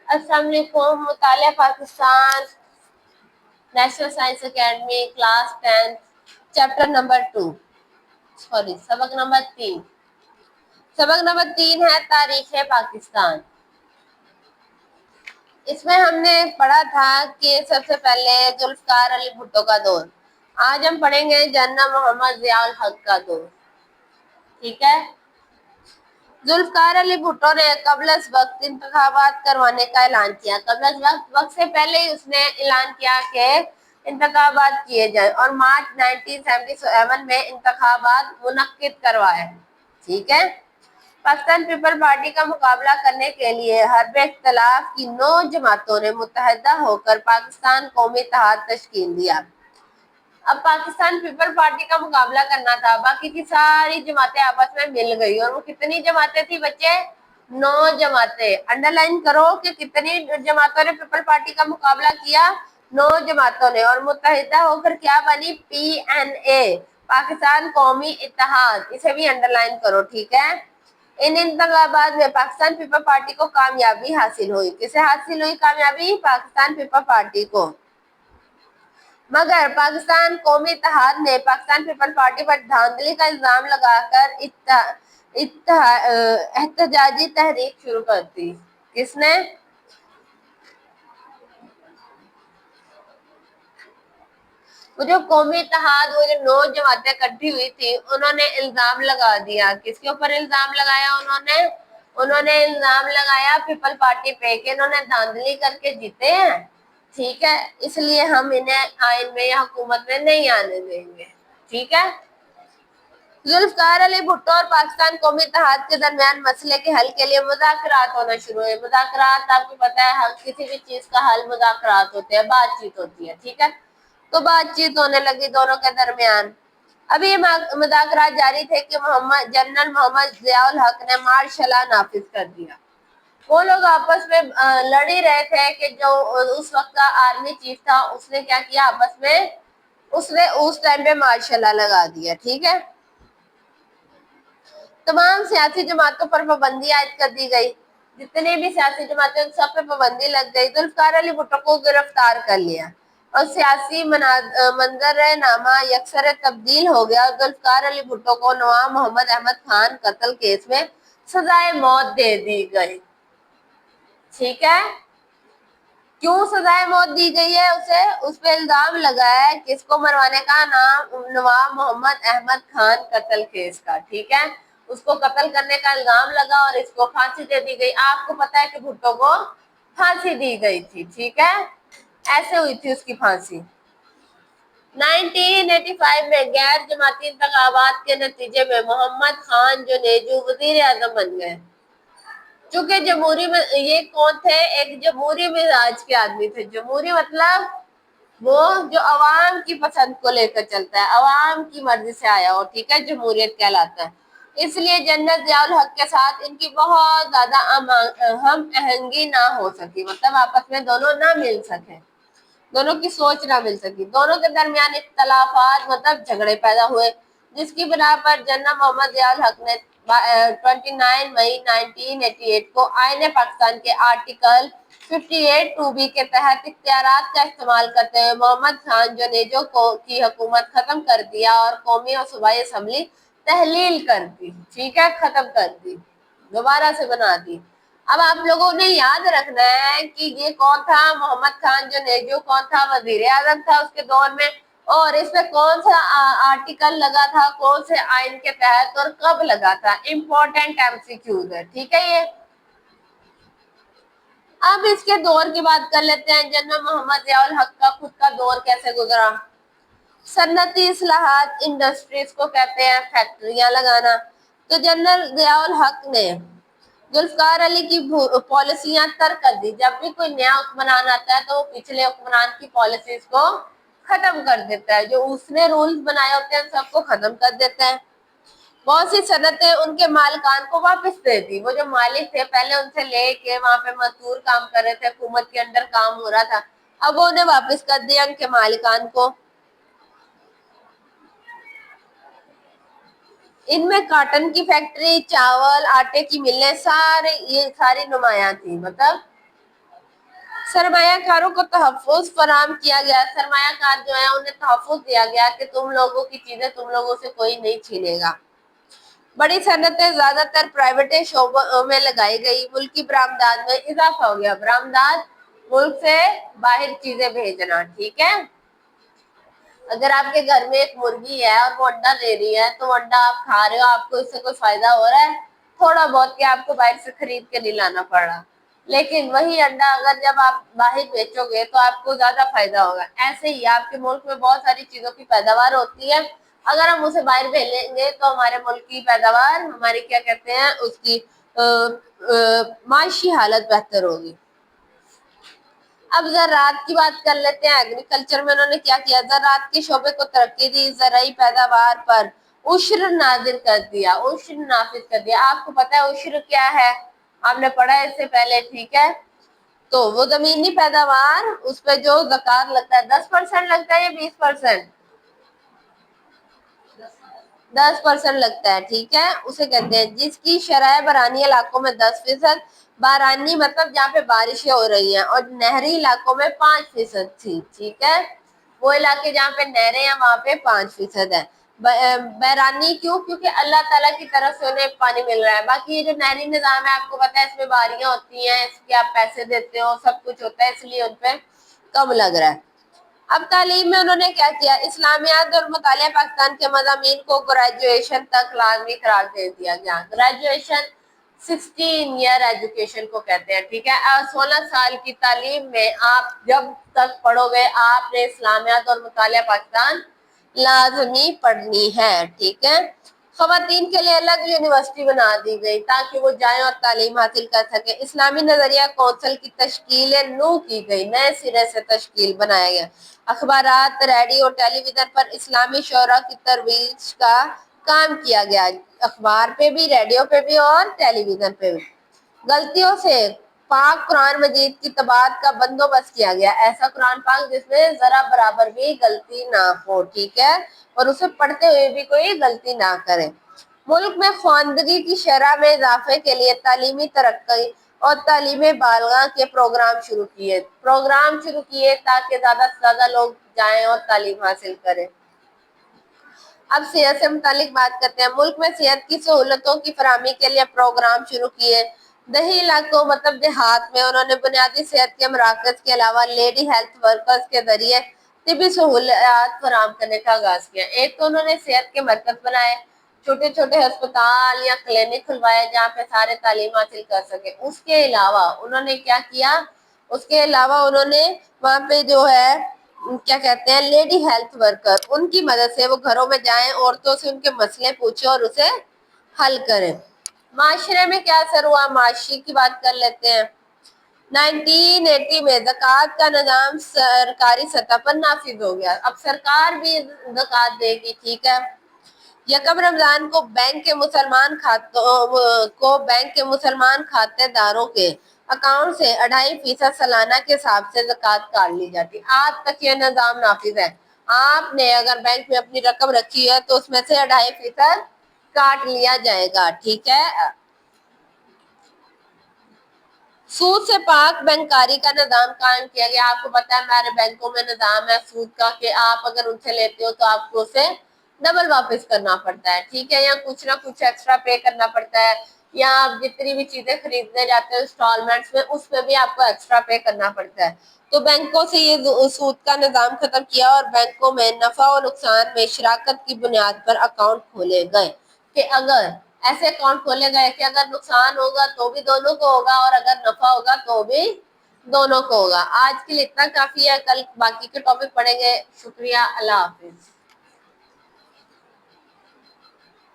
अस्सलाम वालेकुम। मुतालिया Pakistan, national science academy, class 10, chapter number 2, सबक नंबर 3। सबक नंबर 3 है तारीख पाकिस्तान। इसमें हमने पढ़ा था कि सबसे पहले जुल्फकार अली भुट्टो का दौर। आज हम पढ़ेंगे जनरल मोहम्मद जियाउल हक का दौर। ठीक है। जुल्फकार अली भुट्टो ने कबल वक्त इंतखाबात करवाने का ऐलान किया। कबल वक्त से पहले ही उसने ऐलान किया कि इंतखाबात किए जाए और मार्च 1977 में इंतखाबात मुनक्किद करवाए। ठीक है। पाकिस्तान पीपल पार्टी का मुकाबला करने के लिए हर्ब इख्तलाफ की 9 जमातों ने मुत्तहदा होकर पाकिस्तान कौमी इत्तेहाद तश्कील दिया। अब पाकिस्तान पीपल पार्टी का मुकाबला करना था, बाकी की सारी जमातें आपस में मिल गई। और वो कितनी जमातें थी बच्चे? 9 जमातें। अंडरलाइन करो कि कितनी जमातों ने पीपल पार्टी का मुकाबला किया? 9 जमातों ने। और मुत्तहिदा होकर क्या बनी? PNA, पाकिस्तान कौमी इत्तेहाद। इसे भी अंडरलाइन करो। ठीक है। इन इंतखाबात में पाकिस्तान पीपल पार्टी को कामयाबी हासिल हुई। किसे हासिल हुई कामयाबी? पाकिस्तान पीपल पार्टी को। मगर पाकिस्तान कौमी इत्तेहाद ने पाकिस्तान पीपल पार्टी पर धांधली का इल्जाम लगाकर एहतजाजी तहरीक शुरू कर दी। किसने? वो जो कौमी इत्तेहाद, वो जो 9 जमातें इकट्ठी हुई थी, उन्होंने इल्जाम लगा दिया। किसके ऊपर इल्जाम लगाया उन्होंने इल्जाम लगाया पीपल पार्टी पे कि इन्होंने धांधली करके जीते हैं। ठीक है। इसलिए हम इन्हें आइन में या हुकूमत में नहीं आने देंगे। ठीक है। जुल्फकार अली भुट्टो और पाकिस्तान कौमी इत्तेहाद के दरमियान मसले के हल के लिए मुज़ाकरात होना शुरू हुए। मुज़ाकरात आपको पता है, किसी भी चीज का हल मुज़ाकरात होते हैं, बातचीत होती है। ठीक है। तो बातचीत होने लगी दोनों के दरमियान। अभी ये मुज़ाकरात जारी थे कि जनरल मोहम्मद जियाउल हक ने मार्शल नाफिज कर दिया। वो लोग आपस में लड़ ही रहे थे कि जो उस वक्त का आर्मी चीफ था, उसने क्या किया आपस में? उसने उस टाइम पे मार्शल लगा दिया। ठीक है। तमाम सियासी जमातों पर पाबंदी आयद कर दी गई। जितने भी सियासी जमातें, उन सब पे पाबंदी लग गई। जुल्फकार अली भुट्टो को गिरफ्तार कर लिया और सियासी मंजरनामा यकसर तब्दील हो गया। और जुल्फकार अली भुट्टो को नवाब मोहम्मद अहमद खान कत्ल केस में सजाए मौत दे दी गई। ठीक है। क्यों सजाए मौत दी गई है उसे? उस पर इल्जाम लगा है किसको मरवाने का? नाम नवाब मोहम्मद अहमद खान कत्ल केस का। ठीक है। उसको कत्ल करने का इल्जाम लगा और इसको फांसी दे दी गई। आपको पता है कि भुट्टो को फांसी दी गई थी। ठीक है। ऐसे हुई थी उसकी फांसी। 1985 में गैर जमाती इंतखाबात के नतीजे में मोहम्मद खान जुनेजू वजीर आजम बन गए। चूंकि जमहूरी में ये कौन थे? एक जमहूरी मिजाज के आदमी थे। जमहूरी मतलब वो जो अवाम की पसंद को लेकर चलता है, अवाम की मर्जी से आया हो। ठीक है। जमहूरियत कहलाता है। इसलिए जनरल जियाउल हक के साथ इनकी बहुत ज्यादा हम आहंगी ना हो सकी, मतलब आपस में दोनों ना मिल सके, दोनों की सोच ना मिल सकी। दोनों के दरमियान इख्तलाफात मतलब झगड़े पैदा हुए, जिसकी बिना पर जनरल मोहम्मद जियाउल हक ने 29 मई 1988 को आईन पाकिस्तान के आर्टिकल 58(2)B के तहत इख्तियारात का इस्तेमाल करते हुए मोहम्मद खान जुनेजो की हुकूमत खत्म कर दिया और कौमी और सूबाई असम्बली तहलील कर दी। ठीक है। खत्म कर दी, दोबारा से बना दी। अब आप लोगों ने याद रखना है कि ये कौन था? मोहम्मद खान जुनेजो कौन था? वजीर आजम था उसके दौर में। और इसमें कौन सा आर्टिकल लगा था, कौन से आइन के तहत और कब लगा था? इम्पोर्टेंट MCQs है। ठीक है। ये अब इसके दौर की बात कर लेते हैं। जनरल मोहम्मद जियाउल हक का खुद का दौर कैसे गुजरा? सन्नती इस्लाहात, इंडस्ट्रीज को कहते हैं फैक्ट्रियां लगाना। तो जनरल जियाउल हक ने जुल्फकार अली की पॉलिसियां तर्क कर दी। जब भी कोई नया हुक्मरान आता है तो वो पिछले हुक्मरान की पॉलिसीज को खत्म कर देता है। जो उसने रूल्स बनाए होते हैं सबको खत्म कर देता है। बहुत सी सनतें उनके मालिकान को वापस दे दी। वो जो मालिक थे पहले उनसे लेके वहां पे मजदूर काम कर रहे थे, हुकूमत के अंडर काम हो रहा था, अब वो उन्हें वापस कर दिया उनके मालिकान को। इनमें कॉटन की फैक्ट्री, चावल, आटे की मिलें, सारे ये सारी नुमायां थी। मतलब सरमाया कारों को तहफ़्फ़ुज़ फराहम किया गया, सरमाया कार जो है उन्हें तहफ़्फ़ुज़ दिया गया कि तुम लोगों की चीजें तुम लोगों से कोई नहीं छीनेगा। बड़ी सनतें ज्यादातर प्राइवेट शोबों में लगाई गई, मुल्की बरामदात में इजाफा हो गया। बरामदात मुल्क से बाहर चीजें भेजना, ठीक है। अगर आपके घर में एक मुर्गी है और वो अंडा दे रही है तो अंडा आप खा रहे हो, आपको इससे कोई फायदा हो रहा है? थोड़ा बहुत कि आपको बाहर से खरीद के नहीं लाना पड़ रहा, लेकिन वही अंडा अगर जब आप बाहर बेचोगे तो आपको ज्यादा फायदा होगा। ऐसे ही आपके मुल्क में बहुत सारी चीजों की पैदावार होती है, अगर हम उसे बाहर भेजेंगे तो हमारे मुल्क की पैदावार, हमारी क्या कहते हैं उसकी माशी हालत बेहतर होगी। अब ज़राअत की बात कर लेते हैं। एग्रीकल्चर में उन्होंने क्या किया, ज़राअत के शोबे को तरक्की दी, ज़राई पैदावार पर उश्र नाजिल कर दिया, उश्र नाफिज कर दिया। आपको पता है उश्र क्या है, आपने पढ़ा है इससे पहले, ठीक है। तो वो जमीनी पैदावार उस पर जो ज़कात लगता है 10% लगता है या 20%? 10% लगता है, ठीक है। उसे कहते हैं जिसकी शरह बरानी इलाकों में 10%, बारानी मतलब जहाँ पे बारिशें हो रही हैं, और नहरी इलाकों में 5% थी, ठीक है। वो इलाके जहाँ पे नहरें हैं वहाँ पे 5% है। बैरानी क्यों? क्योंकि अल्लाह ताला की तरफ से उन्हें पानी मिल रहा है। बाकी ये जो नहरी निजाम है आपको पता है इसमें बारियां होती हैं, इसके आप पैसे देते हो, सब कुछ होता है, इसलिए उन पे कम लग रहा है। अब तालीम में उन्होंने क्या किया, इस्लामियात और मुतालिया पाकिस्तान के मज़ामीन को ग्रेजुएशन तक लाजमी करार दे दिया गया। ग्रेजुएशन 16 ईयर एजुकेशन को कहते हैं, ठीक है। 16 साल की तालीम में आप जब तक पढ़ोगे आपने इस्लामियात और मुतालिया पाकिस्तान लाजमी पढ़नी है, ठीक है। खवातीन के लिए अलग यूनिवर्सिटी बना दी गई ताकि वो जाएं और तालीम हासिल कर सके। इस्लामी नजरिया कौंसिल की तश्कील नू की गई, नए सिरे से तश्कील बनाया गया। अखबारात, रेडियो, टेलीविजन पर इस्लामी शोरा की तरवीज का काम किया गया, अखबार पे भी, रेडियो पे भी और टेलीविजन पे भी। गलतियों से पाक कुरान मजीद की तबात का बंदोबस्त किया गया, ऐसा कुरान पाक जिसमें जरा बराबर भी गलती ना हो, ठीक है, और उसे पढ़ते हुए भी कोई गलती ना करे। मुल्क में ख्वानदगी की शरह में इजाफे के लिए तालीमी तरक्की और तालीम बालगा के प्रोग्राम शुरू किए ताकि ज्यादा से ज्यादा लोग जाएं और तालीम हासिल करें। अब सेहत से मुतालिक बात करते हैं। मुल्क में सेहत की सहूलतों की फराहमी के लिए प्रोग्राम शुरू किए। दही इलाकों मतलब देहात में उन्होंने बुनियादी सेहत के मराकज के अलावा लेडी हेल्थ वर्कर्स के जरिए तिबी सहूलियात फराहम करने का आगाज किया। एक तो उन्होंने सेहत के मरकज बनाए, छोटे छोटे अस्पताल या क्लिनिक खुलवाए जहाँ पे सारे तालीम हासिल कर सके। उसके अलावा उन्होंने क्या किया, उसके अलावा उन्होंने वहाँ पे जो है क्या कहते हैं लेडी हेल्थ वर्कर, उनकी मदद से वो घरों में जाएं, औरतों से उनके मसले पूछे और उसे हल करें। माशरे में क्या असर हुआ, माशी की बात कर लेते हैं। 1980 में ज़कात का निजाम सरकारी सतह पर नाफिज हो गया, अब सरकार भी ज़कात देगी, ठीक है। यकम रमजान को बैंक के मुसलमान खातेदारों के अकाउंट से 2.5% सालाना के हिसाब से ज़कात काट ली जाती। आज तक यह निजाम नाफिज है। आपने अगर बैंक में अपनी रकम रखी है तो उसमें से 2.5% काट लिया जाएगा, ठीक है। सूद से पाक बैंकारी का निजाम कायम किया गया। आपको पता है हमारे बैंकों में निजाम है सूद का कि आप अगर उनसे लेते हो तो आपको उसे डबल वापस करना पड़ता है, ठीक है, या कुछ ना कुछ एक्स्ट्रा पे करना पड़ता है, या आप जितनी भी चीजें खरीदने जाते हो इंस्टॉलमेंट्स में उसमें भी आपको एक्स्ट्रा पे करना पड़ता है। तो बैंकों से ये सूद का निजाम खत्म किया और बैंकों में नफा और नुकसान में शराकत की बुनियाद पर अकाउंट खोले गए कि अगर ऐसे अकाउंट खोले गए कि अगर नुकसान होगा तो भी दोनों को होगा और अगर नफा होगा तो भी दोनों को होगा। आज के लिए इतना काफी है, कल बाकी के टॉपिक पढ़ेंगे। शुक्रिया, अल्लाह हाफिज।